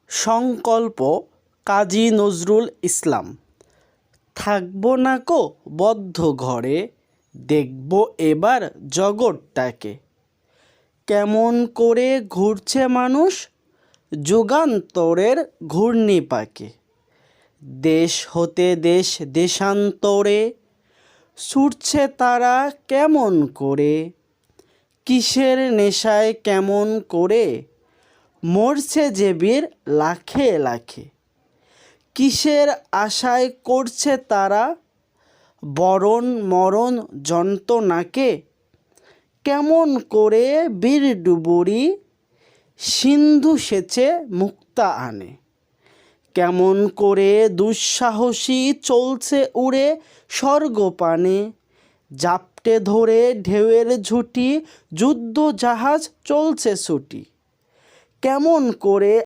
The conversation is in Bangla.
সংকল্প কাজী নজরুল ইসলাম। থাকবো না কো বদ্ধ ঘরে, দেখব এবার জগৎটাকে। কেমন করে ঘুরছে মানুষ যুগান্তরের ঘূর্ণিপাকে। দেশ হতে দেশ দেশান্তরে ছুটছে তারা কেমন করে। কিসের নেশায় কেমন করে মরছে যে বীর লাখে লাখে। কিসের আশায় করছে তারা বরণ মরণ যন্ত্রণাকে। কেমন করে বীর ডুবুরি সিন্ধু সেচে মুক্তা আনে। কেমন করে দুঃসাহসী চলছে উড়ে স্বর্গপানে। জাপটে ধরে ঢেউয়ের ঝুঁটি যুদ্ধ জাহাজ চলছে ছুটি। কেমন করে